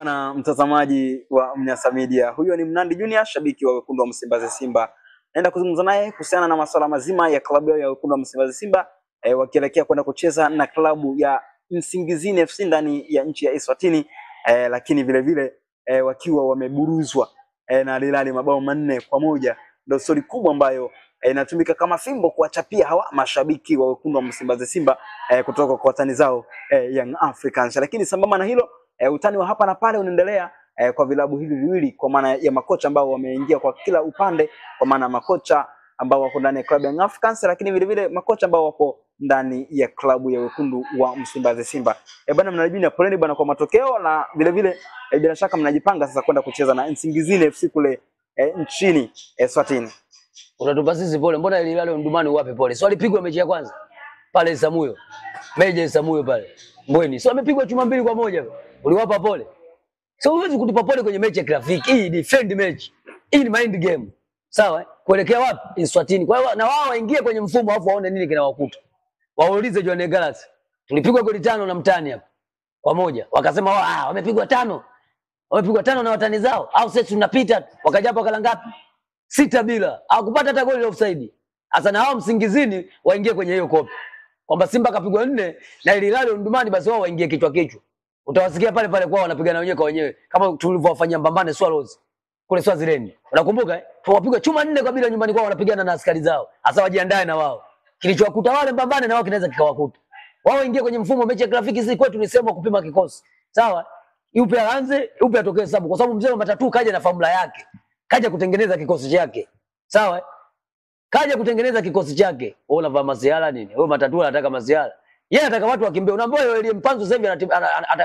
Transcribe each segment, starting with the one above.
Na mtazamaji wa Mnyasa Media, huyo ni Mnandi Junior, shabiki wa wekundu wa Msimbazi Simba. Naenda kuzungumza naye kuhusiana na masuala mazima ya klabu ya wekundu wa Msimbazi Simba wakielekea kwenda kucheza na klabu ya Nsingizini FC ndani ya nchi ya Eswatini, lakini vile vile wakiwa wameburuzwa na Al Hilal mabao 4-1. Ndio stori kubwa ambayo inatumika kama fimbo kuwachapia hawa mashabiki wa wekundu wa Msimbazi Simba kutoka kwa watani zao Young Africans. Lakini sambamba na hilo utani wa hapa na pale unaendelea kwa vilabu hivi viwili, kwa maana ya makocha ambao wameingia kwa kila upande, kwa maana makocha ambao wako ndani ya klabu ya Young Africans, lakini vile vile makocha ambao wako ndani ya klabu ya wekundu wa Msimbazi Simba. Bwana mnajua poleni bwana kwa matokeo, na vile vile bila shaka mnajipanga sasa kwenda kucheza na Nsingizini FC kule nchini Eswatini. Unatupa sisi pole, mbona Al Hilal Mdumani wape pole? So alipigwa mechi ya kwanza pale Samuyo. Meja Samuyo pale Mbweni. So amepigwa chuma 2-1. Uliwapa pole. So huwezi kutupa pole kwenye mechi ya kirafiki. Hii ni friend match. Hii ni mind game. Sawa? Kuelekea wapi? Eswatini. Kwa hiyo na wao waingie kwenye mfumo afu waone nini kinawakuta. Waulize Jwaneng Galaxy. Tulipigwa goli 5 na mtani hapa. Kwa moja. Wakasema wamepigwa 5. Wamepigwa 5 na watani zao. Au sisi tunapita. Wakaja hapa kala ngapi? 6-0. Hawakupata hata goli la offside. Sasa na hao Msingizini waingie kwenye hiyo kopi. Kwamba Simba kapigwa 4 na Al Hilal Mdumani, basi wao waingie kichwa kichwa. Utawasikia pale pale kwao wanapigana wenyewe kwa wenyewe kama tulivyowafanyia Mbambane Swallows kule Swaziland. Unakumbuka Wapigwa chuma 4-0 nyumbani kwao, wanapigana na askari zao. Sasa wajiandae na wao. Kilichowakuta wale Mbambane na wao kinaweza kikawakuta. Wao waingie kwenye mfumo mechi ya grafiki, sisi kwetu ni sema kupima kikosi. Sawa? Yupi aanze, yupi atokee hesabu, kwa sababu mzee wa matatu kaja na formula yake. Kaja kutengeneza kikosi chake. Sawa? Kaja kutengeneza kikosi chake. Wewe unavaa masiala nini? Wewe matatu anataka masiala. Yeye anataka watu wakimbie. Unaambia yule Mpanzu sasa hivi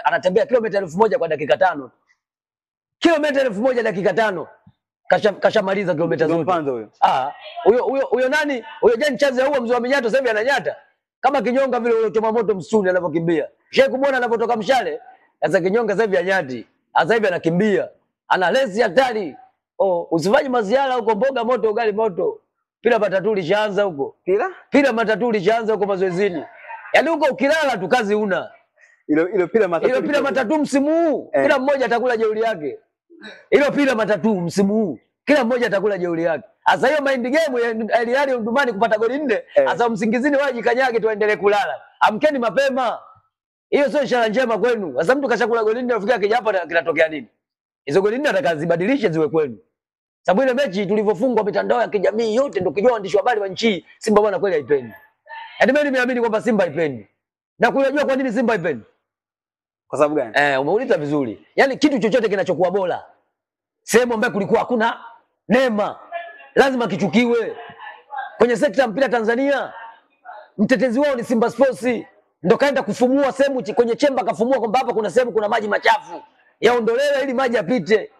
anatembea kilomita 1000 kwa dakika 5. Kilomita 1000 dakika 5. Kashamaliza kilomita zote. Mpanzu huyo. Huyo nani? Huyo Jan Chaze huo mzee wa minyato sasa hivi ananyata. Kama kinyonga vile yule choma moto msituni anapokimbia. Sheikh kumwona anapotoka mshale. Sasa kinyonga sasa hivi anyati. Sasa hivi anakimbia. Ana lesi hatari. Usifanye masiala huko, mboga moto ugali moto. Pila matatu lishaanza huko. Pila matatu lishaanza huko mazoezini. Yaani huko ukilala tu kazi una. Ile pila matatu msimu huu. Kila mmoja atakula jeuri yake. Ile pila matatu msimu huu. Kila mmoja atakula jeuri yake. Sasa hiyo mind game ya Al Hilal Mdumani kupata goli 4, sasa Msingizini waje kanyage tuendelee kulala. Amkeni mapema. Hiyo sio ishara njema kwenu. Sasa mtu kashakula goli 4 afikia kija hapa kinatokea nini? Hizo goli 4 atakazibadilisha ziwe kwenu. Sababu ile mechi tulivyofungwa mitandao ya kijamii yote ndio kijua waandishi wa habari wa nchi, Simba bwana kweli haipendi. Yaani mimi nimeamini kwamba Simba haipendi. Na kujua kwa nini Simba haipendi? Kwa sababu gani? Umeuliza vizuri. Yaani kitu chochote kinachokuwa bora, sehemu ambayo kulikuwa hakuna neema, lazima kichukiwe. Kwenye sekta ya mpira Tanzania, mtetezi wao ni Simba Sports. Ndio kaenda kufumua sehemu kwenye chemba, kafumua kwamba hapa kuna sehemu kuna maji machafu. Yaondolewe ili maji yapite.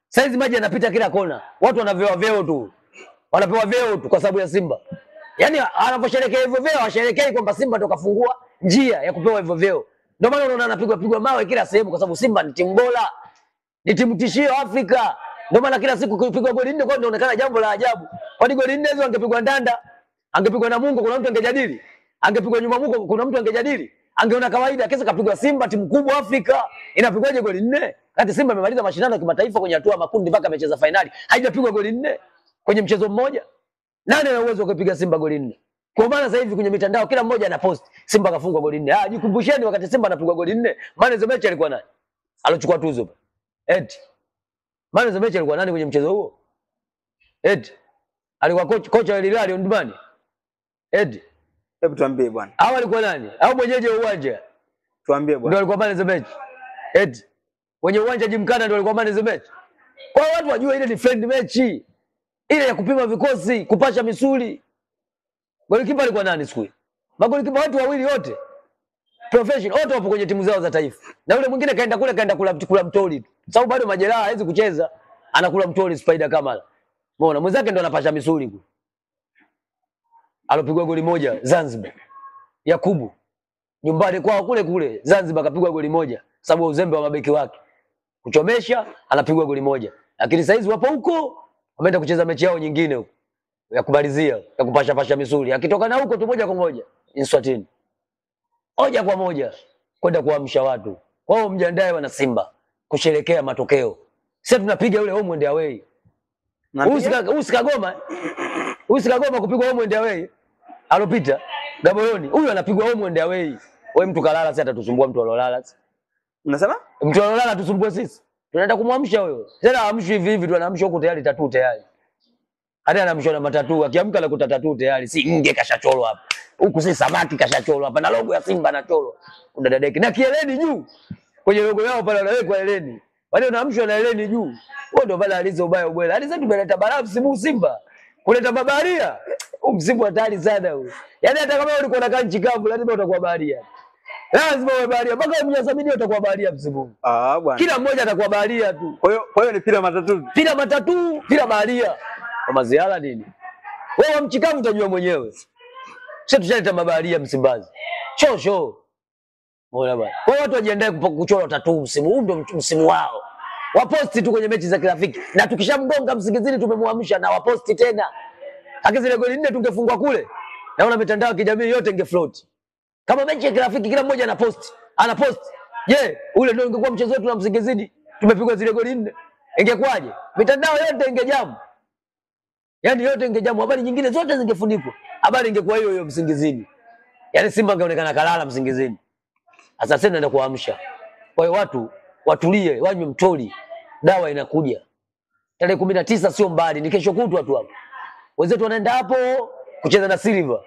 Saizi maji yanapita kila kona. Watu wanapewa vyeo tu. Wanapewa vyeo tu kwa sababu ya Simba. Yaani anaposherehekea hivyo vyeo, washerehekei kwamba Simba ndo kafungua njia ya kupewa hivyo vyeo. Ndio maana unaona anapigwa mawe kila sehemu, kwa sababu Simba ni timu bora. Ni timu tishio Afrika. Ndio maana kila siku kupigwa goli 4 kwa inaonekana jambo la ajabu. Kwani goli 4 hizo angepigwa Ndanda, angepigwa na Mungu kuna mtu angejadili. Angepigwa nyuma Mungu kuna mtu angejadili. Angeona kawaida. Kesa kapigwa Simba, timu kubwa Afrika. Inapigwaje goli 4? Kati Simba imemaliza mashindano ya kimataifa kwenye hatua makundi mpaka amecheza finali. Haijapigwa goli 4 kwenye mchezo mmoja. Nani ana uwezo wa kupiga Simba goli 4? Kwa maana sasa hivi kwenye mitandao kila mmoja ana post Simba kafungwa goli 4. Jikumbusheni wakati Simba anapigwa goli 4. Maana hizo mechi alikuwa nani? Alochukua tuzo. Maana hizo mechi alikuwa nani kwenye mchezo huo? Alikuwa kocha wa Al Hilal Mdumani. Hebu tuambie bwana. Hao alikuwa nani? Au mwenyeji wa uwanja? Tuambie bwana. Ndio alikuwa pale hizo mechi. Wenye uwanja Jimkana ndio alikuwa pale hizo mechi. Kwa watu wajue ile ni friend mechi. Ile ya kupima vikosi, kupasha misuli. Golikipa alikuwa nani siku hiyo? Magolikipa watu wawili wote professional, wote wapo kwenye timu zao za taifa. Na yule mwingine kaenda kula mtoli tu. Sababu bado majeraha hawezi kucheza, anakula mtoli Spider Kamala. Umeona mwenzake ndo anapasha misuli kule. Alopigwa goli 1 Zanzibar. Yakubu. Nyumbani kwao kule Zanzibar kapigwa goli 1 sababu uzembe wa mabeki wake. Kuchomesha anapigwa goli 1. Lakini saizi wapo huko wameenda kucheza mechi yao nyingine huko ya kumalizia, ya kupasha misuli. Akitoka na huko tu moja kwa moja Eswatini. Moja kwa moja kwenda kuamsha watu. Wao mjiandae wana Simba. kusherekea matokeo. Sasa tunapiga yule home and away. Usikagoma kupigwa home and away. Alopita Gaboroni. Huyu anapigwa home and away. Wewe mtu kalala sasa atatusumbua mtu alolala. Unasema? Mtu alolala tusumbue sisi. Tunaenda kumwamsha huyo. Tena amshwe hivi hivi tu anaamsha huko tayari tatu tayari. Hata anaamshwa na matatu, akiamka la kutatatu tayari. Si nge kashacholo hapa. Huku si samaki kashacholo hapa na logo ya Simba na cholo. Udadadeki na kieleni juu. Kwenye logo yao pale wanawekwa eleni. Wale unaamshwa na eleni juu. Wao ndio pale alizo ubaya ubwela. Hadi sasa tumeleta balaa msimu Simba. Kuleta babaria. Msimu hatari sana huyo. Yaani hata kama ulikuwa unakaa nchi kavu lazima utakuwa baharia. Lazima uwe baharia. Mpaka mnyasamini utakuwa baharia msimu. Bwana. Kila mmoja atakuwa baharia tu. Kwa hiyo ni pila matatu. Pila matatu, pila baharia. Kwa maziara nini? Wewe mchikavu utajua mwenyewe. Sasa tushaleta mabaharia Msimbazi. Shosho. Bora bwana. Kwa watu wajiandae kuchora tatu msimu huu, ndio msimu wao. Waposti tu kwenye mechi za kirafiki. Na tukishamgonga Msingizini tumemhamisha na waposti tena. Haki zile goli 4 tungefungwa kule. Naona mitandao ya kijamii yote ingefloat. Kama mechi ya kirafiki kila mmoja anaposti. Anaposti. Je, ule ndio ungekuwa mchezo wetu na Msingizini? Tumepigwa zile goli 4. Ingekwaje? Mitandao yote ingejamu. Yaani yote ingejamu, habari nyingine zote zingefunikwa. Habari ingekuwa hiyo hiyo Msingizini. Yaani Simba angeonekana kalala Msingizini. Sasa sasa naenda kuamsha. Kwa hiyo watu watulie, wanywe mtoli. Dawa inakuja. Tarehe 19 sio mbali, ni kesho kutwa tu hapo. Wenzetu wanaenda hapo kucheza na Silver.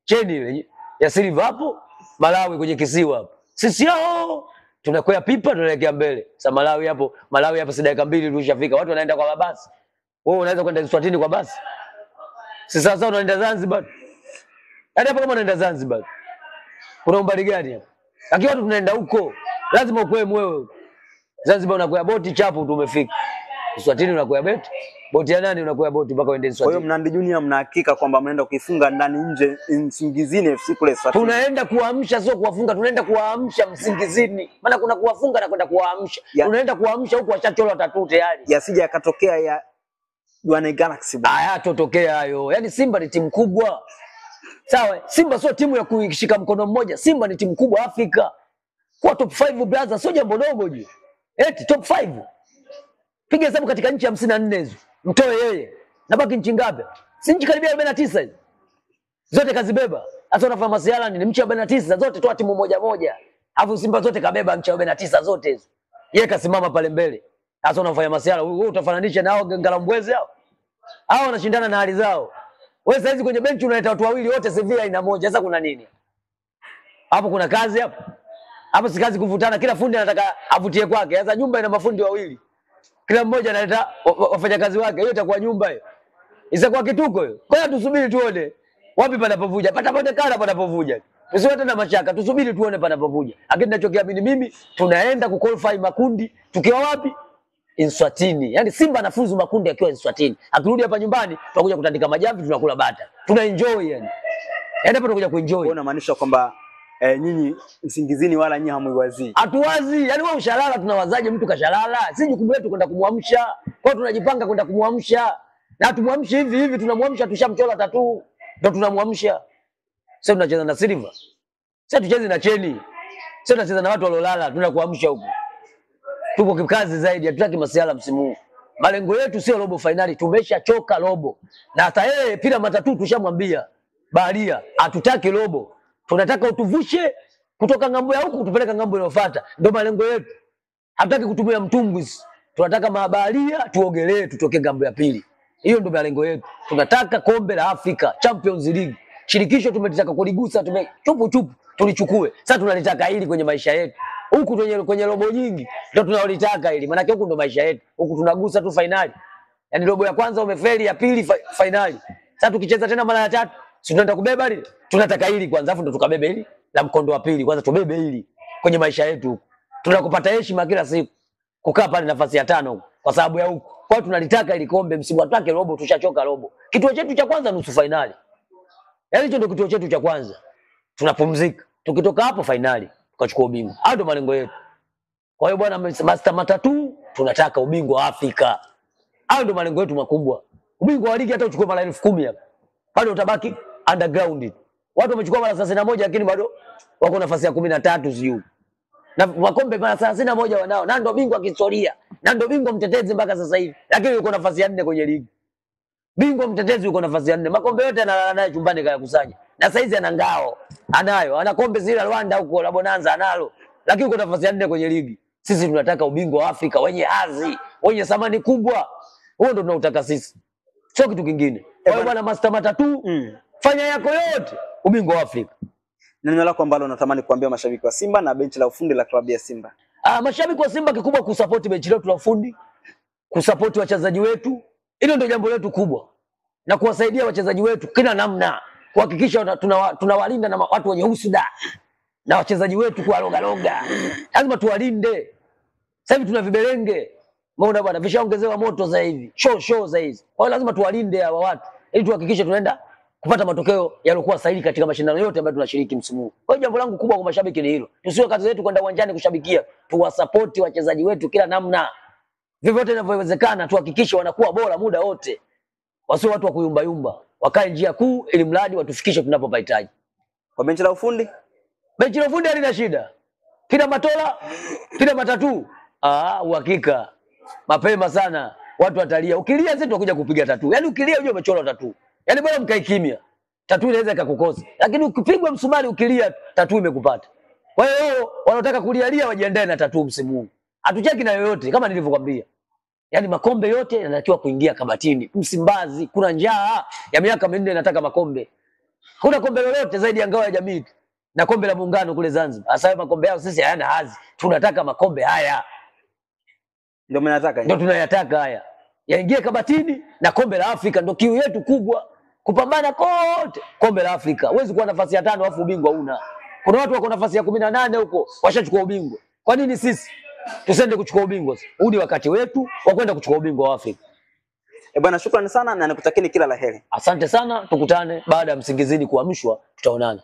Cheni ile ya Silver hapo, Malawi kwenye kisiwa hapo. Sisi hao tunakwea pipa tunaelekea mbele. Sasa Malawi hapo si dakika 2 tulishafika. Watu wanaenda kwa mabasi. Wewe unaweza kwenda Eswatini kwa basi? Si sasa unaenda Zanzibar. Hadi hapo kama unaenda Zanzibar. Kuna umbali gani hapo? Lakini watu tunaenda huko. Lazima ukwe wewe. Zanzibar unakwea boti chapu tu umefika. Eswatini unakwea boti ya nani unakwea boti mpaka uende Eswatini. Kwa hiyo Mnandi Junior mna hakika kwamba mnaenda kuifunga ndani nje Msingizini FC kule Eswatini? Tunaenda kuamsha sio kuwafunga, tunaenda kuamsha Msingizini. Maana kuna kuwafunga na kwenda kuamsha. Tunaenda kuamsha huko washacholo tatu tayari. Yasije yakatokea ya Jwaneng Galaxy. Haya totokea hayo. Yaani Simba ni timu kubwa. Sawa, Simba sio timu ya kuishika mkono mmoja. Simba ni timu kubwa Afrika. Kwa top 5 brother sio jambo dogo je. Eti top 5. Piga hesabu katika nchi 54 hizo. Mtoe yeye. Nabaki nchi ngapi? Si nchi karibia 49 hizo. Zote kazibeba. Hata unafahamu masiala ni nchi 49 zote toa timu moja moja. Alafu Simba zote kabeba nchi 49 zote hizo. Yeye kasimama pale mbele. Sasa unafanya masiala wewe utafananisha na hao Ngalambwezi hao? Hao wanashindana na hali zao. Wewe saizi kwenye benchi unaleta watu wawili wote CV aina moja. Sasa kuna nini? Hapo kuna kazi hapo. Hapo si kazi kuvutana, kila fundi anataka avutie kwake. Sasa nyumba ina mafundi wawili. Kila mmoja analeta wafanyakazi wake. Hiyo itakuwa nyumba hiyo. Isakuwa kituko hiyo. Kwa hiyo tusubiri tuone wapi panapovuja. Patapotekana panapovuja. Tusiwe tena mashaka, tusubiri tuone panapovuja. Lakini ninachokiamini mimi tunaenda kuqualify makundi tukiwa wapi? Eswatini. Yaani Simba anafuzu makundi akiwa Eswatini. Akirudi hapa nyumbani tutakuja kutandika majamvi tunakula bata. Tuna enjoy yani. Yaani hapa tunakuja kuenjoy. Kwa unamaanisha kwamba nyinyi Msingizini wala nyinyi hamuiwazi. Hatuwazi. Yaani wewe ushalala tunawazaje mtu kashalala? Sisi jukumu letu kwenda kumwamsha. Kwa hiyo tunajipanga kwenda kumwamsha. Na tumwamshe hivi hivi tunamwamsha tushamchola tatu. Ndio tunamwamsha. Sasa tunacheza na Silver. Sasa tucheze na Cheni. Sasa tunacheza na watu walolala tunakuamsha huko. Tupo kikazi zaidi, hatutaki masiala msimu huu. Malengo yetu sio robo finali, tumeshachoka robo. Na hata yeye pila matatu tushamwambia Baharia, hatutaki robo. Tunataka utuvushe kutoka ngambo ya huku tupeleka ngambo inayofuata. Ndio malengo yetu. Hatutaki kutumia mtumbwi. Tunataka mabaharia tuogelee tutoke ngambo ya pili. Hiyo ndio malengo yetu. Tunataka kombe la Afrika, Champions League. Shirikisho tumetaka kuligusa, chupu tulichukue. Sasa tunalitaka hili kwenye maisha yetu. Huku kwenye robo nyingi ndio tunalitaka hili. Maana huku ndio maisha yetu. Huku tunagusa tu finali. Yaani robo ya kwanza umefeli, ya pili finali. Sasa tukicheza tena mara ya tatu, si tunaenda kubeba hili? Tunataka hili kwanza afu ndo tukabebe hili la mkondo wa pili. Kwanza tubebe hili kwenye maisha yetu. Tunakupata heshima kila siku. Kukaa pale nafasi ya 5 kwa sababu ya huku. Kwa hiyo tunalitaka ili kombe msimu watake robo, tushachoka robo. Kituo chetu cha kwanza nusu finali. Yaani hicho ndio kituo chetu cha kwanza. Tunapumzika. Tukitoka hapo finali tukachukua ubingwa. Hayo ndio malengo yetu. Kwa hiyo bwana Master Matatu tunataka ubingwa wa Afrika. Hayo ndio malengo yetu makubwa. Ubingwa wa ligi hata uchukue mara 10,000 hapa. Bado utabaki underground. Watu wamechukua mara 31 lakini bado wako nafasi ya 13 sijui. Na makombe mara 31 wanao. Na ndio bingwa kihistoria. Na ndio bingwa mtetezi mpaka sasa hivi. Lakini yuko nafasi ya 4 kwenye ligi. Bingwa mtetezi yuko nafasi ya 4. Makombe yote analala naye chumbani kayakusanya. Na saizi ana ngao. Anayo. Ana kombe zile Rwanda huko la Bonanza analo. Lakini yuko nafasi ya 4 kwenye ligi. Sisi tunataka ubingwa wa Afrika wenye hadhi, wenye thamani kubwa. Huo ndio tunautaka sisi. Sio kitu kingine. Kwa hiyo bwana Master Matatu, fanya yako yote ubingwa wa Afrika. Neno lako ambalo unatamani kuambia mashabiki wa Simba na benchi la ufundi la klabu ya Simba? Mashabiki wa Simba kikubwa kusupport benchi letu la ufundi, kusupport wachezaji wetu. Hilo ndio jambo letu kubwa. Na kuwasaidia wachezaji wetu kila namna, kuhakikisha tunawalinda na watu wenye husuda. Na wachezaji wetu kwa loga. Lazima tuwalinde. Sasa hivi tuna viberenge. Mbona bwana vishaongezewa moto sasa hivi. Show sasa hizi. Kwa hiyo lazima tuwalinde hawa watu ili tuhakikishe tunaenda kupata matokeo yaliokuwa sahihi katika mashindano yote ambayo tunashiriki msimu huu. Kwa hiyo jambo langu kubwa kwa mashabiki ni hilo. Tusiwe kazi yetu kwenda uwanjani kushabikia, tuwasupport wachezaji wetu kila namna. Vyovyote vinavyowezekana tuhakikishe wanakuwa bora muda wote. Wasiwe watu wa kuyumba yumba. Wakae njia kuu ili mradi watufikishe tunapopahitaji. Kwa benchi la ufundi? Benchi la ufundi halina shida. Kila Matola, kila Matatu. Uhakika. Mapema sana watu watalia. Ukilia sisi tutakuja kupiga tatu. Yaani ukilia unajua umechora tatu. Yaani bora mkae kimya. Tatu inaweza ikakukosa. Lakini ukipigwa msumari ukilia tatu imekupata. Kwa hiyo wanaotaka kulialia wajiandae na tatu msimu huu. Hatucheki na yoyote kama nilivyokuambia. Yaani makombe yote yanatakiwa kuingia kabatini. Msimbazi kuna njaa ya miaka 4 inataka makombe. Kuna kombe lolote zaidi ya ngao ya jamii na kombe la muungano kule Zanzibar. Sasa makombe yao sisi hayana hadhi. Tunataka makombe haya. Ndio mnataka. Ndio tunayataka haya. Yaingie kabatini na kombe la Afrika ndio kiu yetu kubwa. Kupambana kote kombe la Afrika. Huwezi kuwa nafasi ya 5 afu ubingwa una. Kuna watu wako nafasi ya 18 huko washachukua ubingwa. Kwa nini sisi tusende kuchukua ubingwa? Huu ni wakati wetu wa kwenda kuchukua ubingwa wa Afrika. Bwana shukrani sana na nikutakieni kila laheri. Asante sana, tukutane baada ya msingizini kuamshwa, tutaonana.